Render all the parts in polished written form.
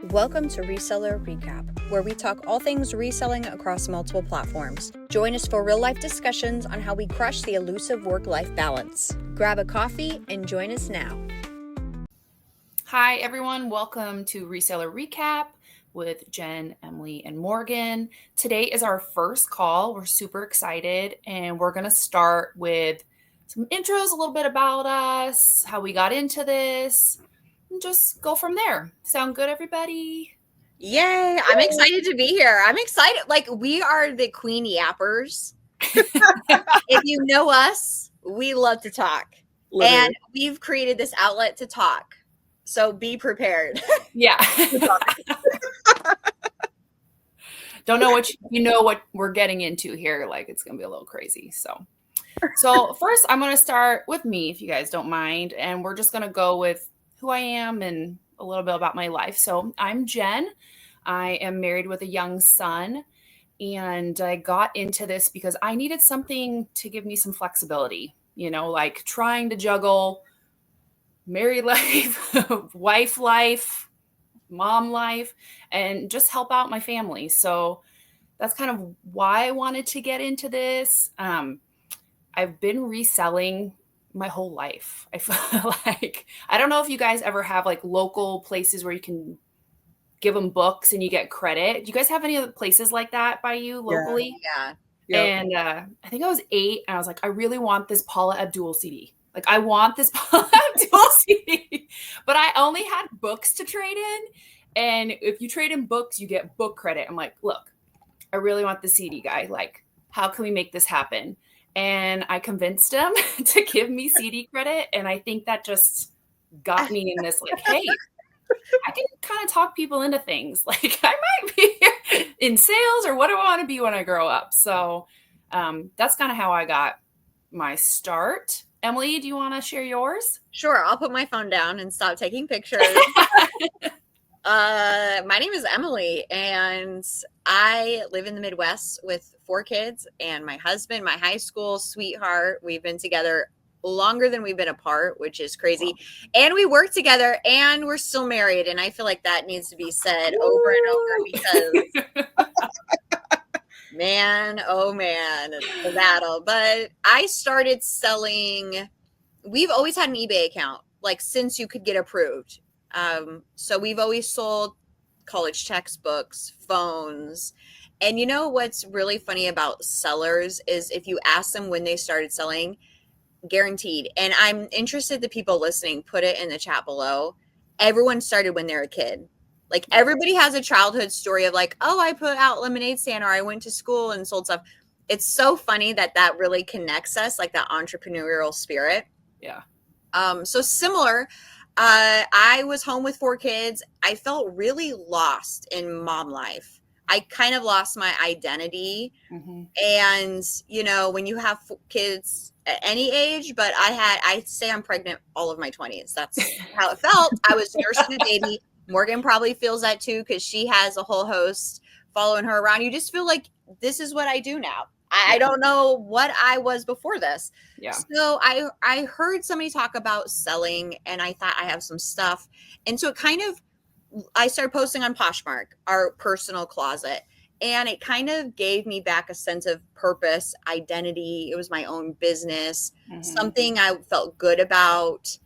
Welcome to Reseller Recap, where we talk all things reselling across multiple platforms. Join us for real-life discussions on how we crush the elusive work-life balance. Grab a coffee and join us now. Hi, everyone. Welcome to Reseller Recap with Jen, Emily, and Morgan. Today is our first call. We're super excited, and we're going to start with some intros, a little bit about us, how we got into this, and just go from there. Sound good, everybody? Yay! I'm excited to be here. I'm excited. Like, we are the Queen Yappers. If you know us, we love to talk. Literally. And we've created this outlet to talk. So be prepared. Yeah. Don't know what we're getting into here. Like, it's going to be a little crazy. So first I'm going to start with me, if you guys don't mind. And we're just going to go with who I am and a little bit about my life. So I'm Jen. I am married with a young son. And I got into this because I needed something to give me some flexibility, like trying to juggle married life, wife life, mom life, and just help out my family. So that's kind of why I wanted to get into this. I've been reselling my whole life. I feel like, I don't know if you guys ever have like local places where you can give them books and you get credit. Do you guys have any other places like that by you locally? Yeah. Yep. And I think I was 8 and I was like, I really want this Paula Abdul CD. Like, I want this Paula Abdul CD, but I only had books to trade in. And if you trade in books, you get book credit. I'm like, look, I really want the CD guy. Like, how can we make this happen? And I convinced him to give me CD credit. And I think that just got me in this, like, hey, I can kind of talk people into things. Like, I might be in sales, or what do I want to be when I grow up? So that's kind of how I got my start. Emily, do you want to share yours? Sure. I'll put my phone down and stop taking pictures. My name is Emily, and I live in the Midwest with 4 kids and my husband, my high school sweetheart. We've been together longer than we've been apart, which is crazy. Wow. And we work together, and we're still married. And I feel like that needs to be said over and over because man, oh man, the battle. But I started selling. We've always had an eBay account, like since you could get approved. So we've always sold college textbooks, phones. And you know what's really funny about sellers is if you ask them when they started selling, guaranteed. And I'm interested, the people listening, put it in the chat below. Everyone started when they're a kid. Like, everybody has a childhood story of like, oh, I put out lemonade stand, or I went to school and sold stuff. It's so funny that really connects us, like that entrepreneurial spirit. Yeah. So similar. I was home with 4 kids. I felt really lost in mom life. I kind of lost my identity. Mm-hmm. And, when you have kids at any age, but I say I'm pregnant all of my 20s. That's how it felt. I was nursing a baby. Morgan probably feels that too, because she has a whole host following her around. You just feel like this is what I do now. I don't know what I was before this. Yeah. So I heard somebody talk about selling, and I thought I have some stuff. And so I started posting on Poshmark, our personal closet, and it kind of gave me back a sense of purpose, identity. It was my own business, mm-hmm. something I felt good about.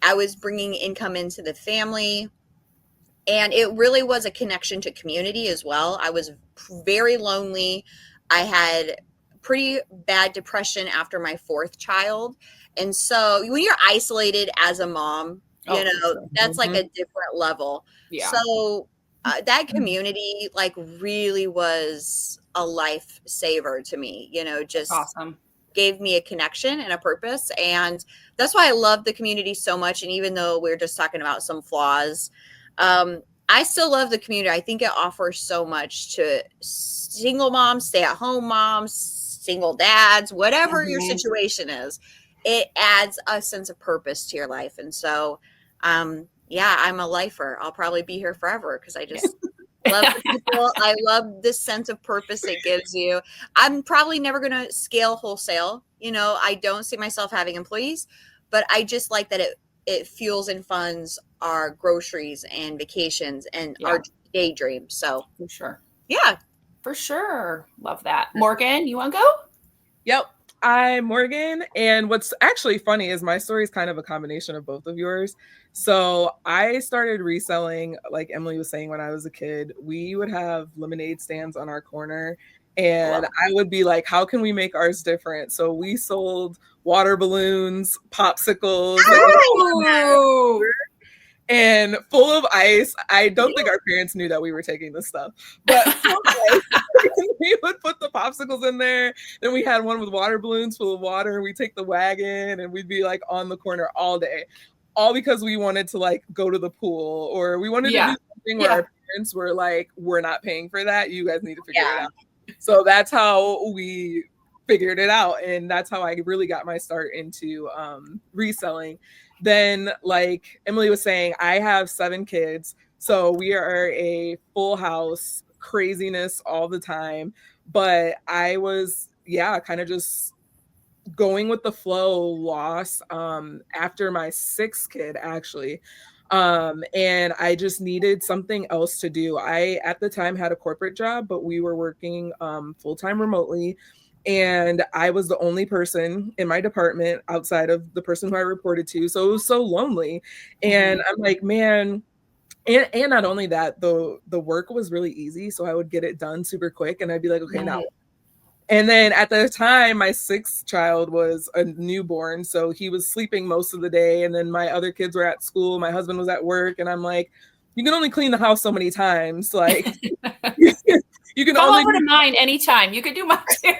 I was bringing income into the family, and it really was a connection to community as well. I was very lonely. I had pretty bad depression after my 4th child. And so when you're isolated as a mom, that's like a different level. Yeah. So that community like really was a lifesaver to me, just awesome. Gave me a connection and a purpose. And that's why I love the community so much. And even though we're just talking about some flaws, I still love the community. I think it offers so much to single moms, stay-at-home moms, single dads, whatever mm-hmm. your situation is. It adds a sense of purpose to your life. And so, I'm a lifer. I'll probably be here forever because I just love the people. I love the sense of purpose it gives you. I'm probably never going to scale wholesale. I don't see myself having employees, but I just like that it fuels and funds our groceries and vacations and Yeah. our daydreams. So For sure. yeah. For sure. Love that. Morgan, you want to go? Yep. I'm Morgan. And what's actually funny is my story is kind of a combination of both of yours. So I started reselling, like Emily was saying, when I was a kid. We would have lemonade stands on our corner. And I would be like, how can we make ours different? So we sold water balloons, popsicles, like and full of ice. I don't think our parents knew that we were taking this stuff, but we would put the popsicles in there. Then we had one with water balloons full of water, and we take the wagon and we'd be like on the corner all day, all because we wanted to like go to the pool, or we wanted to do something where our parents were like, we're not paying for that. You guys need to figure it out. So that's how we figured it out. And that's how I really got my start into reselling. Then, like Emily was saying, I have 7 kids. So we are a full house, craziness all the time. But I was, kind of just going with the flow, lost after my 6th kid, actually. And I just needed something else to do. I, at the time, had a corporate job, but we were working full-time remotely. And I was the only person in my department outside of the person who I reported to. So it was so lonely. And I'm like, man, and not only that, the work was really easy. So I would get it done super quick. And I'd be like, okay, now. And then at the time, my 6th child was a newborn. So he was sleeping most of the day. And then my other kids were at school. My husband was at work. And I'm like, you can only clean the house so many times. Like, you can Come only over to mine anytime. You could do mine too.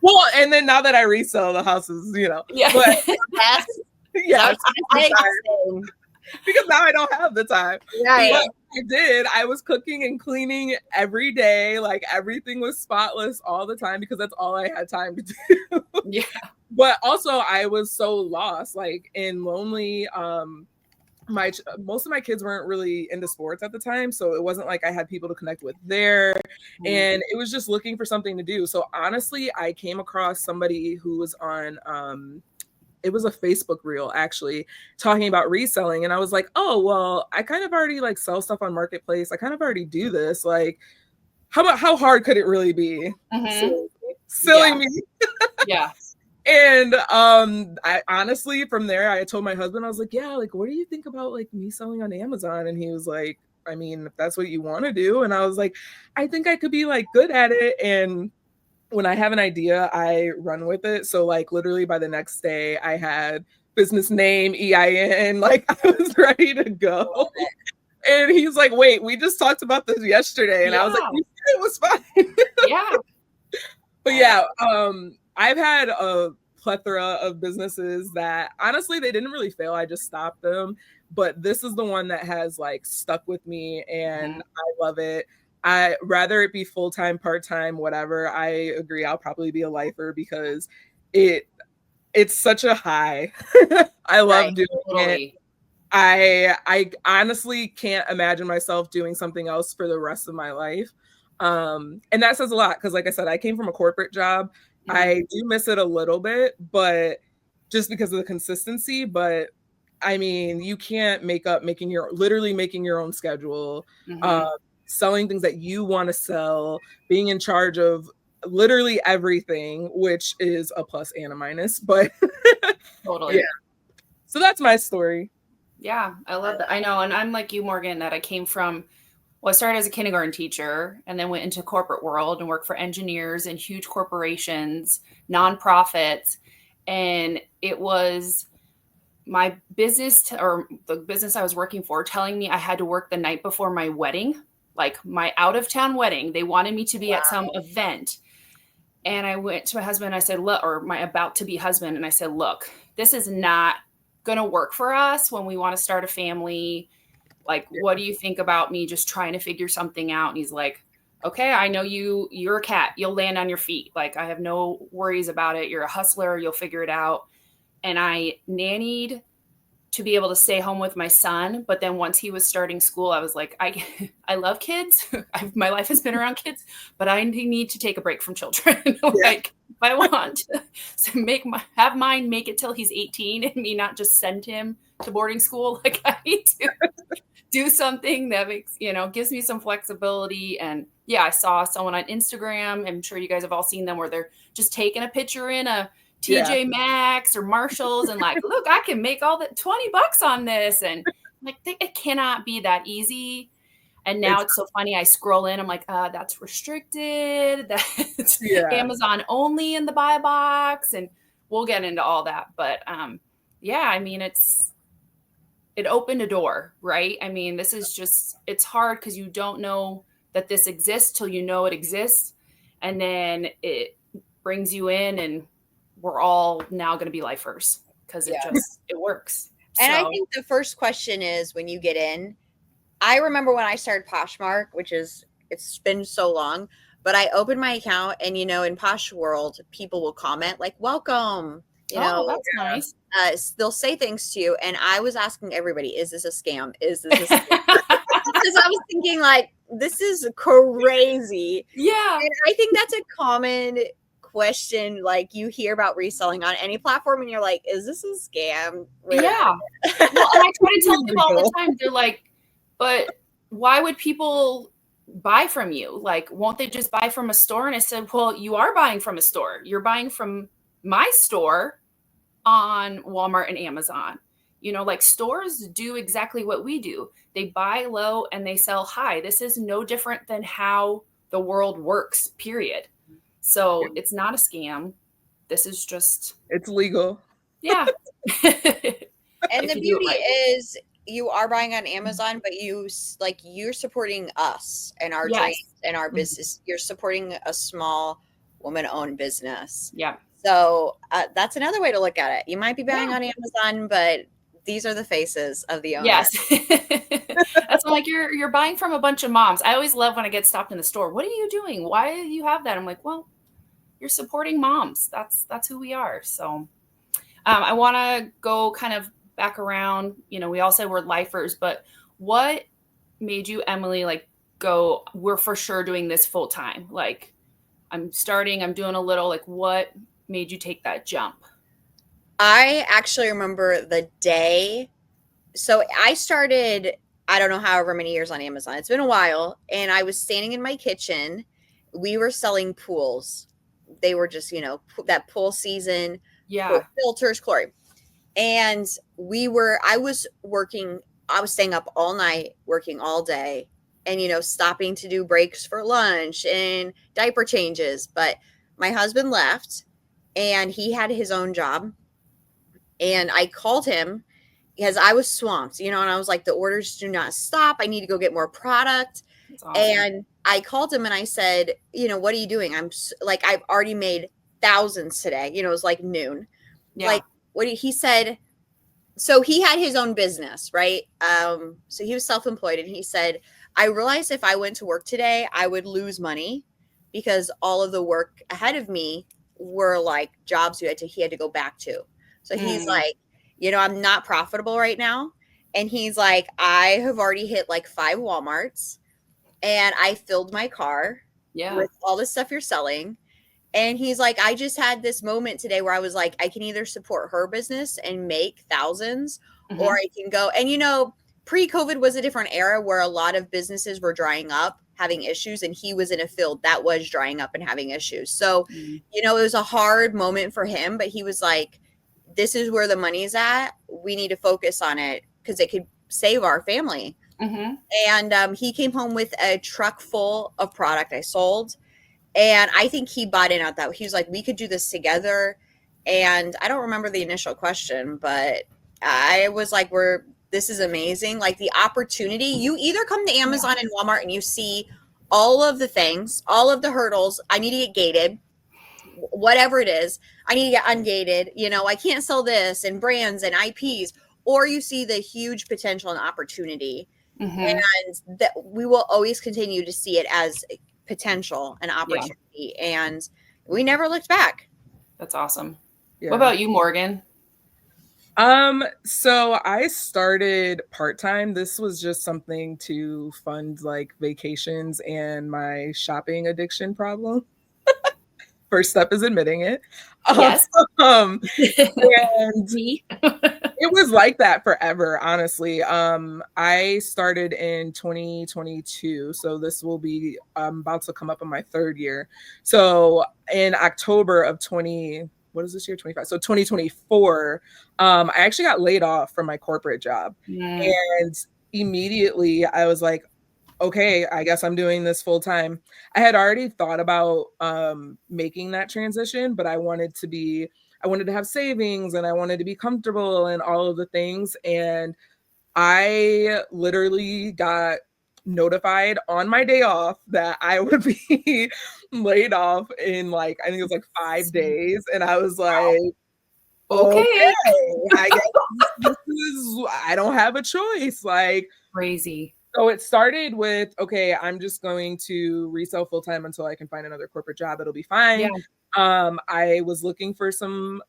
Well, and then now that I resell the houses, but because now I don't have the time. Right. But I did. I was cooking and cleaning every day. Like everything was spotless all the time because that's all I had time to do. Yeah. But also I was so lost, like, and lonely. Most of my kids weren't really into sports at the time, so it wasn't like I had people to connect with there, and it was just looking for something to do. So honestly, I came across somebody who was on it was a Facebook reel actually talking about reselling, and I was like, oh well, I kind of already like sell stuff on Marketplace. I kind of already do this. Like, how hard could it really be? Silly me. Yeah. And I honestly, from there, I told my husband, I was like, yeah, like, what do you think about like me selling on Amazon? And he was like, I mean, if that's what you want to do. And I was like, I think I could be like good at it. And when I have an idea, I run with it. So like literally by the next day, I had business name, EIN, like I was ready to go. And he's like, wait, we just talked about this yesterday. And I was like, it was fine. Yeah. But yeah, I've had a plethora of businesses that honestly, they didn't really fail. I just stopped them. But this is the one that has like stuck with me and I love it. I rather it be full-time, part-time, whatever. I agree. I'll probably be a lifer because it's such a high. I love doing it. I honestly can't imagine myself doing something else for the rest of my life. And that says a lot because like I said, I came from a corporate job. I do miss it a little bit, but just because of the consistency. But I mean, you can't make up literally making your own schedule, selling things that you want to sell, being in charge of literally everything, which is a plus and a minus. But totally. Yeah. So that's my story. Yeah, I love that. I know. And I'm like you, Morgan, that I came from, well, I started as a kindergarten teacher and then went into corporate world and worked for engineers and huge corporations, nonprofits. And it was my business or the business I was working for telling me I had to work the night before my wedding, like my out of town wedding. They wanted me to be at some event. And I went to my husband, I said, look, or my about to be husband. And I said, look, this is not going to work for us when we want to start a family. Like, what do you think about me just trying to figure something out? And he's like, okay, I know you're a cat. You'll land on your feet. Like, I have no worries about it. You're a hustler. You'll figure it out. And I nannied to be able to stay home with my son. But then once he was starting school, I was like, I love kids. My life has been around kids, but I need to take a break from children. Like, if I want to have mine make it till he's 18 and me not just send him to boarding school. Like I need to do something that makes, gives me some flexibility. And yeah, I saw someone on Instagram. I'm sure you guys have all seen them where they're just taking a picture in a TJ Maxx or Marshalls and like, look, I can make all the $20 on this. And like, it cannot be that easy. And now it's so funny. I scroll in, I'm like, that's restricted. That's Amazon only in the buy box. And we'll get into all that. But yeah, I mean, it opened a door, right? I mean, this is just, it's hard because you don't know that this exists till you know it exists. And then it brings you in and we're all now going to be lifers because it works. And I think the first question is when you get in, I remember when I started Poshmark, it's been so long, but I opened my account and, in Posh World, people will comment like, welcome. That's nice. They'll say things to you. And I was asking everybody, is this a scam? Is this a scam? Because I was thinking like, this is crazy. Yeah. And I think that's a common question. Like you hear about reselling on any platform and you're like, is this a scam? Yeah. Well, and I try to tell people all the time, they're like, but why would people buy from you? Like, won't they just buy from a store? And I said, well, you are buying from a store. You're buying from my store on Walmart and Amazon. Like stores do exactly what we do. They buy low and they sell high. This is no different than how the world works, period. So it's not a scam. This is just... It's legal. Yeah. And the beauty is you are buying on Amazon, but you're supporting us and our dreams and our business. You're supporting a small woman-owned business. Yeah. So that's another way to look at it. You might be buying on Amazon, but these are the faces of the owner. Yes. That's like you're buying from a bunch of moms. I always love when I get stopped in the store. What are you doing? Why do you have that? I'm like, well, you're supporting moms. That's who we are. So I want to go kind of back around. We all said we're lifers, but what made you, Emily, like go, we're for sure doing this full time? Like I'm doing a little, like what made you take that jump? I actually remember the day. So I started, I don't know, however many years on Amazon. It's been a while. And I was standing in my kitchen. We were selling pools. They were just, that pool season. Yeah. Filters, chlorine. And I was staying up all night, working all day and, stopping to do breaks for lunch and diaper changes. But my husband left and he had his own job. And I called him because I was swamped, and I was like, the orders do not stop. I need to go get more product. That's awesome. And I called him and I said, what are you doing? I'm like, I've already made thousands today. It was like noon. Yeah. Like he said, so he had his own business, right? So he was self-employed and he said, I realized if I went to work today, I would lose money because all of the work ahead of me were like jobs he had to go back to. So he's like, I'm not profitable right now. And he's like, I have already hit like 5 Walmarts and I filled my car with all the stuff you're selling. And he's like, I just had this moment today where I was like, I can either support her business and make thousands or I can go. And, pre-COVID was a different era where a lot of businesses were drying up, having issues. And he was in a field that was drying up and having issues. So, it was a hard moment for him, but he was like, this is where the money's at. We need to focus on it because it could save our family. And he came home with a truck full of product I sold. And I think he bought in on that. He was like, we could do this together. And I don't remember the initial question, but I was like, this is amazing. Like the opportunity, you either come to Amazon and Walmart and you see all of the things, all of the hurdles. I need to get gated, whatever it is. I need to get ungated. I can't sell this and brands and IPs, or you see the huge potential and opportunity. And that we will always continue to see it as potential and opportunity. And we never looked back. That's awesome. What about you, Morgan? So I started part-time. This was just something to fund like vacations and my shopping addiction problem. First step is admitting it. Yes. And Me. It was like that forever, honestly. I started in 2022, so this will be about to come up in my third year. So in October of 20, what is this year? 25. So 2024, I actually got laid off from my corporate job. And immediately I was like, okay, I guess I'm doing this full time. I had already thought about making that transition, but I wanted to have savings and I wanted to be comfortable and all of the things. And I literally got notified on my day off that I would be laid off in like, I think it was like 5 days. And I was like, Okay. I guess I don't have a choice. Like, Crazy. so it started with, okay, I'm just going to resell full time until I can find another corporate job. It'll be fine. Yeah. I was looking for some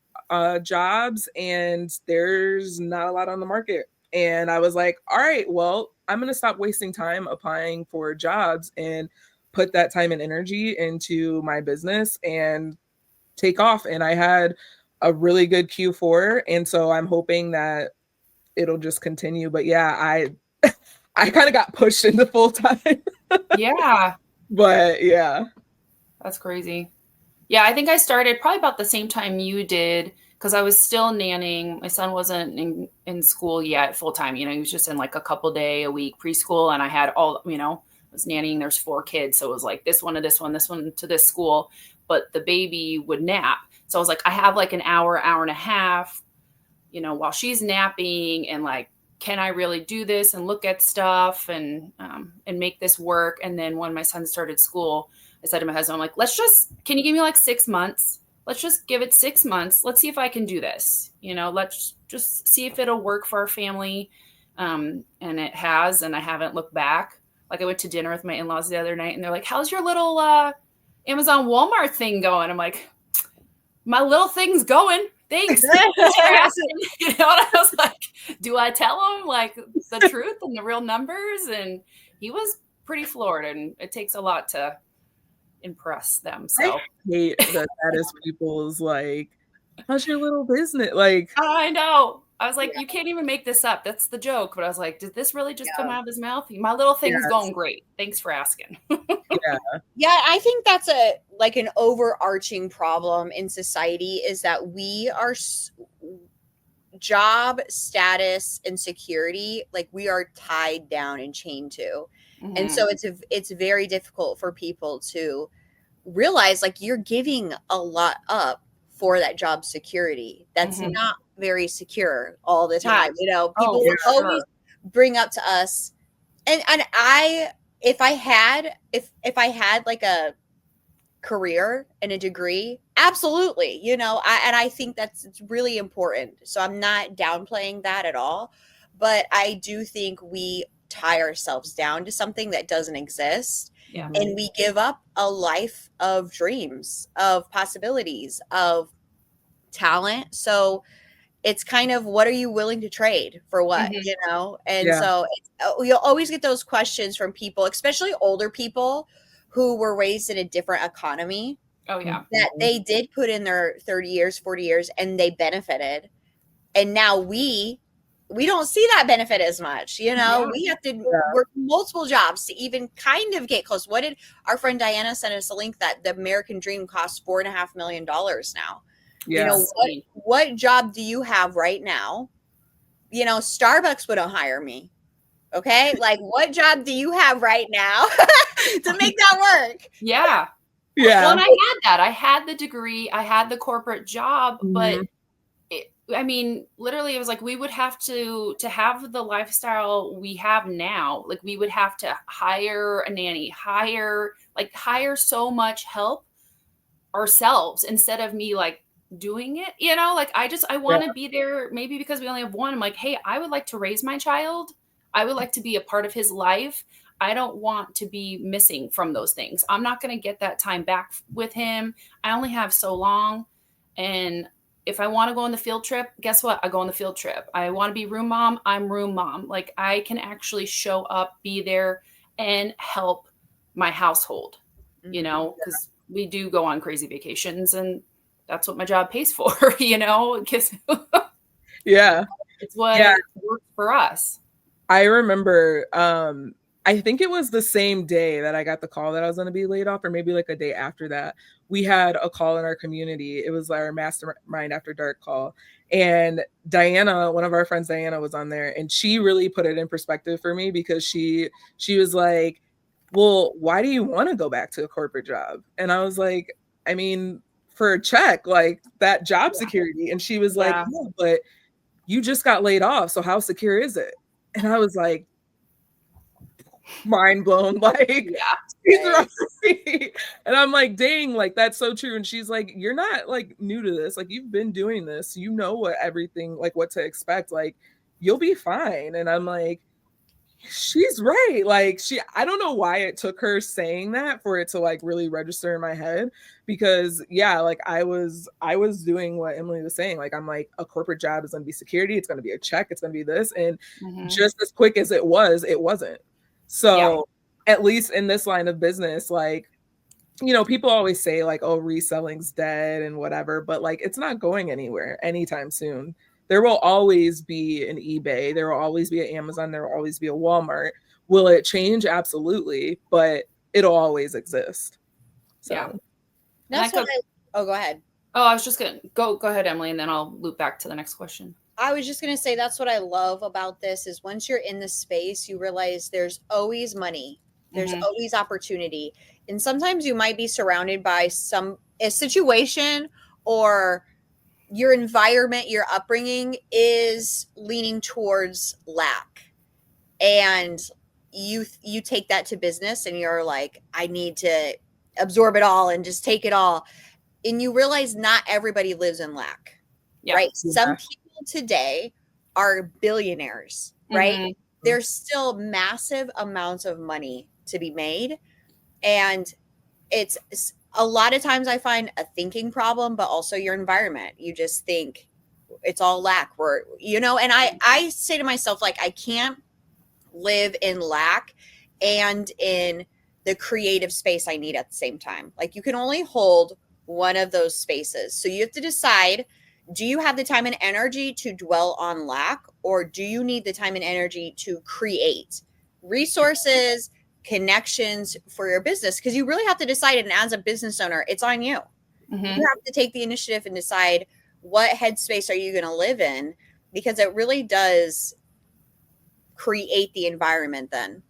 jobs and there's not a lot on the market. And I was like, all right, well, I'm going to stop wasting time applying for jobs and put that time and energy into my business and take off. And I had a really good Q4. And so I'm hoping that it'll just continue. But yeah, I kind of got pushed into full time. Yeah. But yeah. That's crazy. Yeah, I think I started probably about the same time you did because I was still nannying. My son wasn't in school yet full time. He was just in like a couple day a week preschool. And I had all, I was nannying. There's 4 kids. So it was like this one to this one, this one to this school. But the baby would nap. So I was like, I have like an hour and a half, while she's napping and like, can I really do this and look at stuff and make this work? And then when my son started school, I said to my husband, I'm like, can you give me like 6 months? Let's just give it 6 months. Let's see if I can do this. Let's just see if it'll work for our family. And it has, and I haven't looked back. Like I went to dinner with my in-laws the other night and they're like, how's your little Amazon Walmart thing going? I'm like, my little thing's going. Thanks. And I was like, do I tell him like the truth and the real numbers? And he was pretty floored, and it takes a lot to impress them. So I hate that is people's like, how's your little business? Like, I know. I was like, you can't even make this up. That's the joke. But I was like, did this really just come out of his mouth? My little thing's going great. Thanks for asking. Yeah, I think that's an overarching problem in society is that we are job status and security, like we are tied down and chained to. Mm-hmm. And so it's very difficult for people to realize like you're giving a lot up for that job security. That's not very secure all the time. People will always bring up to us and if I had like a career and a degree, absolutely, and I think it's really important. So I'm not downplaying that at all, but I do think we tie ourselves down to something that doesn't exist. Yeah. And we give up a life of dreams, of possibilities, of talent. So it's kind of, what are you willing to trade for what, And so you'll always get those questions from people, especially older people who were raised in a different economy. Oh, yeah. That they did put in their 30 years, 40 years, and they benefited. And now we don't see that benefit as much, We have to work multiple jobs to even kind of get close. What did our friend Diana send us a link that the American dream costs $4.5 million now? Yes. What job do you have right now? Starbucks wouldn't hire me. Okay. Like, what job do you have right now to make that work? Yeah. Yeah. Well, and I had that. I had the degree. I had the corporate job, but literally it was like, we would have to have the lifestyle we have now. Like we would have to hire a nanny, hire so much help ourselves instead of me like doing it, I want to be there. Maybe because we only have one, I'm like, hey, I would like to raise my child. I would like to be a part of his life. I don't want to be missing from those things. I'm not going to get that time back with him. I only have so long. And if I want to go on the field trip, guess what? I go on the field trip. I want to be room mom. I'm room mom. Like I can actually show up, be there and help my household, because we do go on crazy vacations and that's what my job pays for, Yeah. It's what Yeah. worked for us. I remember, I think it was the same day that I got the call that I was going to be laid off, or maybe like a day after that. We had a call in our community. It was our mastermind after dark call. And Diana, one of our friends, Diana, was on there, and she really put it in perspective for me, because she was like, well, why do you want to go back to a corporate job? And I was like, I mean, for a check, like that job security. And she was like, yeah, but you just got laid off, so how secure is it? And I was like, mind blown, like, she's right. And I'm like, dang, like that's so true. And she's like, you're not like new to this, like you've been doing this, you know what everything, like what to expect, like you'll be fine. And I'm like, she's right. Like I don't know why it took her saying that for it to like really register in my head, because yeah, like I was doing what Emily was saying. Like I'm like, a corporate job is going to be security, it's going to be a check, it's going to be this. And just as quick as it wasn't. So at least in this line of business, like, you know, people always say like, oh, reselling's dead and whatever, but like it's not going anywhere anytime soon. There will always be an eBay. There will always be an Amazon. There will always be a Walmart. Will it change? Absolutely. But it'll always exist. So that's what go ahead. Oh, I was just going to go ahead, Emily, and then I'll loop back to the next question. I was just going to say, that's what I love about this is once you're in the space, you realize there's always money. There's always opportunity. And sometimes you might be surrounded by a situation, or your environment, your upbringing is leaning towards lack. And you take that to business and you're like, I need to absorb it all and just take it all. And you realize not everybody lives in lack, right? Yeah. Some people today are billionaires, right? There's still massive amounts of money to be made. And it's a lot of times I find a thinking problem, but also your environment. You just think it's all lack, and I say to myself, like, I can't live in lack and in the creative space I need at the same time. Like, you can only hold one of those spaces. So you have to decide, do you have the time and energy to dwell on lack, or do you need the time and energy to create resources, connections for your business? Because you really have to decide, and as a business owner, it's on you. You have to take the initiative and decide, what headspace are you going to live in, because it really does create the environment then.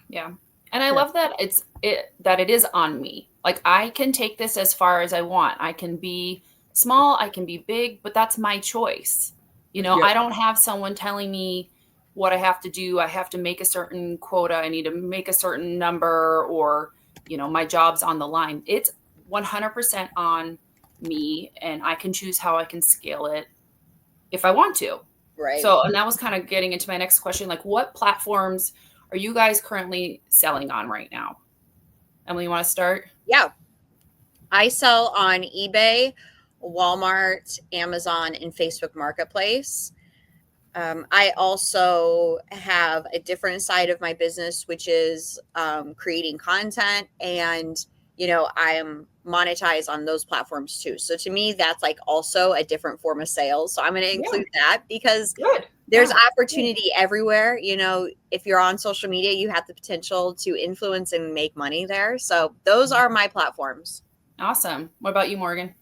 Yeah. And I love that it is on me. Like, I can take this as far as I want. I can be small, I can be big, but that's my choice. I don't have someone telling me what I have to do. I have to make a certain quota. I need to make a certain number, or, my job's on the line. It's 100% on me, and I can choose how I can scale it if I want to. Right. So, and that was kind of getting into my next question. Like, what platforms are you guys currently selling on right now? Emily, you want to start? Yeah. I sell on eBay, Walmart, Amazon, and Facebook Marketplace. I also have a different side of my business, which is creating content, and I am monetized on those platforms too. So to me, that's like also a different form of sales. So I'm going to include that, because there's opportunity everywhere. If you're on social media, you have the potential to influence and make money there. So those are my platforms. Awesome. What about you, Morgan?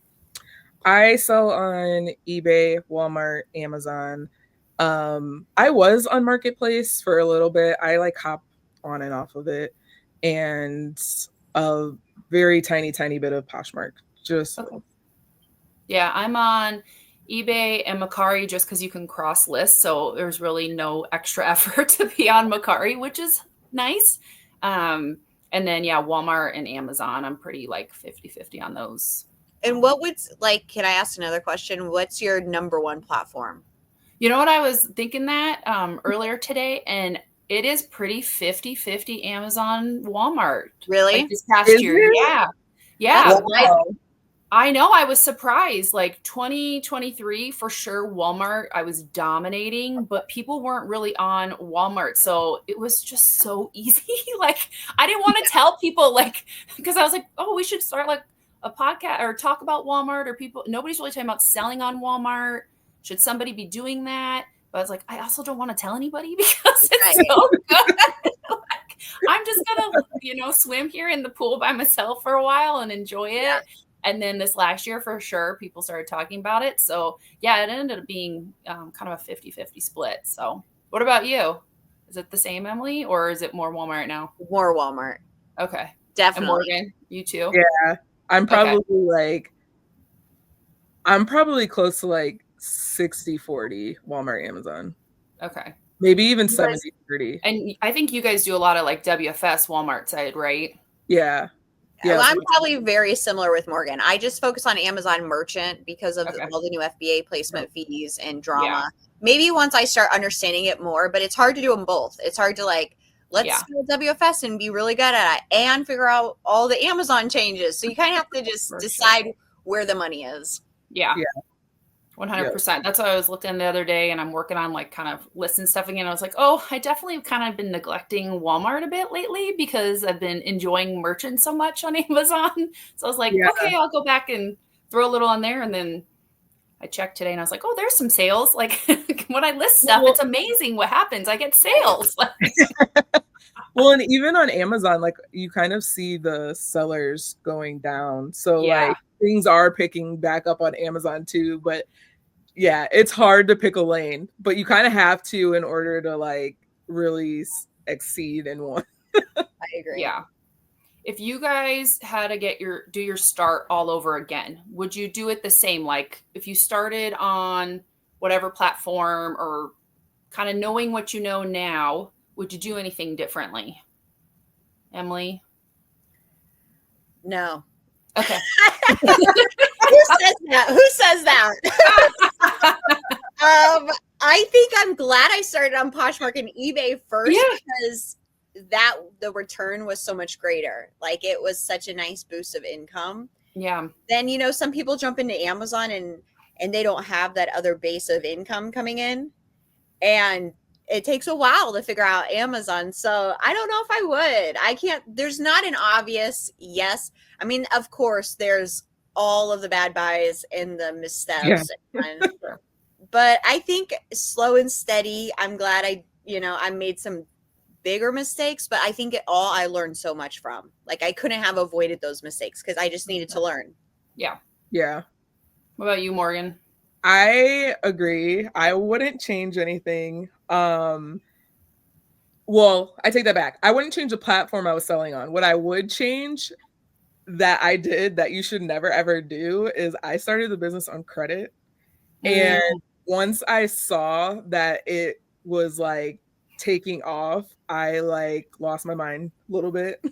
I sell on eBay, Walmart, Amazon. I was on Marketplace for a little bit. I like hop on and off of it, and a very tiny bit of Poshmark. Yeah, I'm on eBay and Mercari just because you can cross lists, so there's really no extra effort to be on Mercari, which is nice. And then Walmart and Amazon, I'm pretty like 50-50 on those. And can I ask another question? What's your number one platform? You know what, I was thinking that earlier today, and it is pretty 50-50 Amazon, Walmart. Really? Like this past year. Yeah. Wow. I know. I was surprised. Like 2023, for sure, Walmart, I was dominating, but people weren't really on Walmart. So it was just so easy. Like, I didn't want to tell people, like, because I was like, oh, we should start like a podcast or talk about Walmart, or nobody's really talking about selling on Walmart. Should somebody be doing that? But I was like, I also don't want to tell anybody because it's Right. so good. Like, I'm just gonna, swim here in the pool by myself for a while and enjoy it. Yeah. And then this last year, for sure, people started talking about it. So yeah, it ended up being kind of a 50-50 split. So what about you? Is it the same, Emily, or is it more Walmart now? More Walmart. Okay. And Definitely. Morgan, you too? Yeah. I'm Okay. probably close to like 60-40 Walmart, Amazon. Okay. Maybe even You guys- 70-30. And I think you guys do a lot of like WFS Walmart side, right? Yeah. Yeah. Well, I'm probably very similar with Morgan. I just focus on Amazon Merchant because of Okay. all the new FBA placement fees and drama. Yeah. Maybe once I start understanding it more, but it's hard to do them both. It's hard to like, let's Yeah. do WFS and be really good at it and figure out all the Amazon changes. So you kind of have to just For decide where the money is. Yeah. Yeah. 100%. That's what I was looking the other day, and I'm working on like kind of listing stuff again. I was like, oh, I definitely kind of been neglecting Walmart a bit lately because I've been enjoying merchant so much on Amazon. So I was like, Yeah. okay, I'll go back and throw a little on there. And then I checked today and I was like, oh, there's some sales. Like when I list stuff, it's amazing what happens. I get sales. Well, and even on Amazon, like you kind of see the sellers going down. So Yeah. like things are picking back up on Amazon too. But yeah, it's hard to pick a lane, but you kind of have to in order to like really exceed in one. I agree. Yeah. If you guys had to do your start all over again, would you do it the same? Like if you started on whatever platform or kind of knowing what you know now, would you do anything differently? Emily? No. Okay. Who says that? Who says that? I think I'm glad I started on Poshmark and eBay first because the return was so much greater. Like it was such a nice boost of income. Yeah. Then, some people jump into Amazon and they don't have that other base of income coming in. And it takes a while to figure out Amazon. So I don't know if I would. There's not an obvious yes. I mean, of course, there's all of the bad buys and the missteps. Yeah. But I think slow and steady. I'm glad I made some bigger mistakes, but I think I learned so much from. Like I couldn't have avoided those mistakes because I just needed to learn. Yeah. Yeah. What about you, Morgan? I agree. I wouldn't change anything. Well, I take that back. I wouldn't change the platform I was selling on. What I would change that I did that you should never ever do is I started the business on credit. And once I saw that it was like taking off, I like lost my mind a little bit.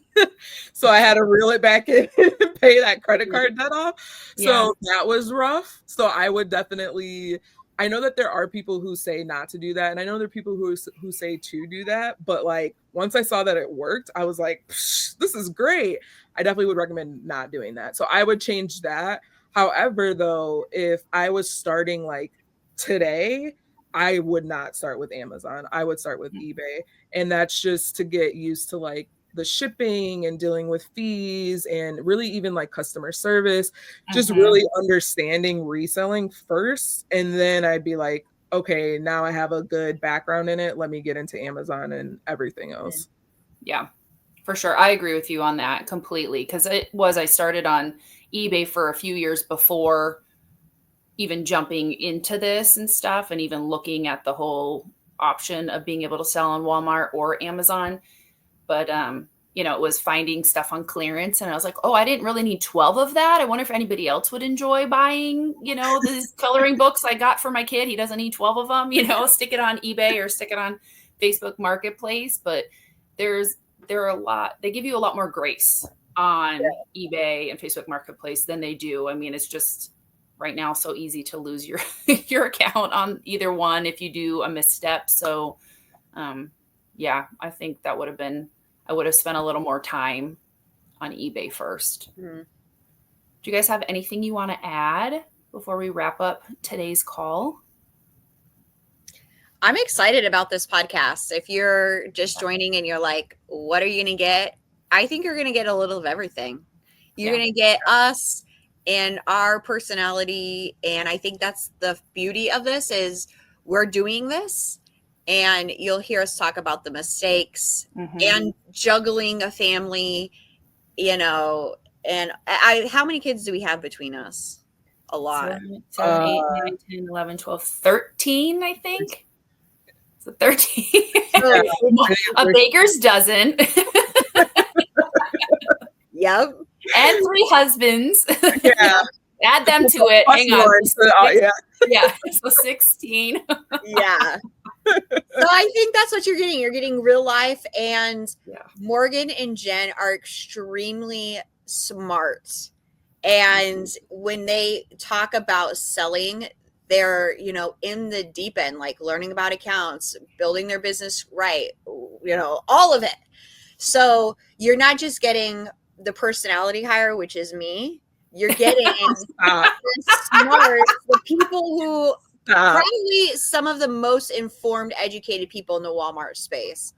So I had to reel it back in and pay that credit card debt off. So that was rough. So I would definitely, I know that there are people who say not to do that. And I know there are people who say to do that. But like once I saw that it worked, I was like, this is great. I definitely would recommend not doing that. So I would change that. However, though, if I was starting like today, I would not start with Amazon. I would start with eBay. And that's just to get used to like the shipping and dealing with fees and really even like customer service, just really understanding reselling first. And then I'd be like, okay, now I have a good background in it. Let me get into Amazon and everything else. Yeah, for sure. I agree with you on that completely. Because I started on eBay for a few years before even jumping into this and stuff, and even looking at the whole option of being able to sell on Walmart or Amazon. But, it was finding stuff on clearance. And I was like, oh, I didn't really need 12 of that. I wonder if anybody else would enjoy buying, these coloring books I got for my kid. He doesn't need 12 of them, stick it on eBay or stick it on Facebook Marketplace. But there are a lot, they give you a lot more grace on eBay and Facebook Marketplace than they do. I mean, it's just right now so easy to lose your account on either one if you do a misstep. So, I think that I would have spent a little more time on eBay first. Do you guys have anything you want to add before we wrap up today's call? I'm excited about this podcast. If you're just joining and you're like, what are you going to get? I think you're going to get a little of everything. You're going to get us and our personality. And I think that's the beauty of this is we're doing this, and you'll hear us talk about the mistakes and juggling a family, and how many kids do we have between us? A lot. 7, 8, 9, 10, 11, 12, 13, I think. So 13. A baker's dozen. Yep. And 3 husbands. Yeah. Add them to it. Hang on. Yeah. So 16. Yeah. So I think that's what you're getting. You're getting real life. And Morgan and Jen are extremely smart. And when they talk about selling, they're, in the deep end, like learning about accounts, building their business right, all of it. So you're not just getting the personality hire, which is me. You're getting the smart, the people who probably some of the most informed, educated people in the Walmart space,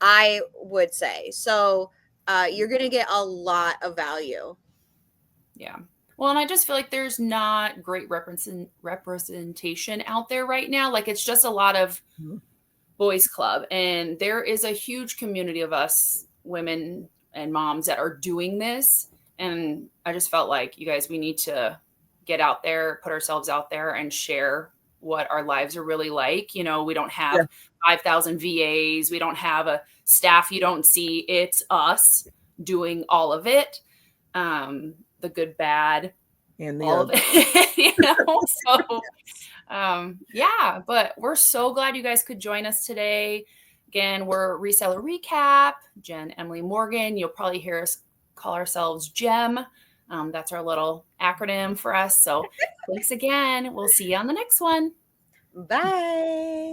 I would say. So you're going to get a lot of value. Yeah. Well, and I just feel like there's not great representation out there right now. Like it's just a lot of boys club, and there is a huge community of us women and moms that are doing this. And I just felt like, you guys, we need to get out there, put ourselves out there and share what our lives are really like. We don't have 5,000 VAs. We don't have a staff you don't see. It's us doing all of it. The good, bad, and all of it, So, but we're so glad you guys could join us today. Again, we're Reseller Recap, Jen, Emily, Morgan. You'll probably hear us call ourselves GEM. That's our little acronym for us. So thanks again. We'll see you on the next one. Bye.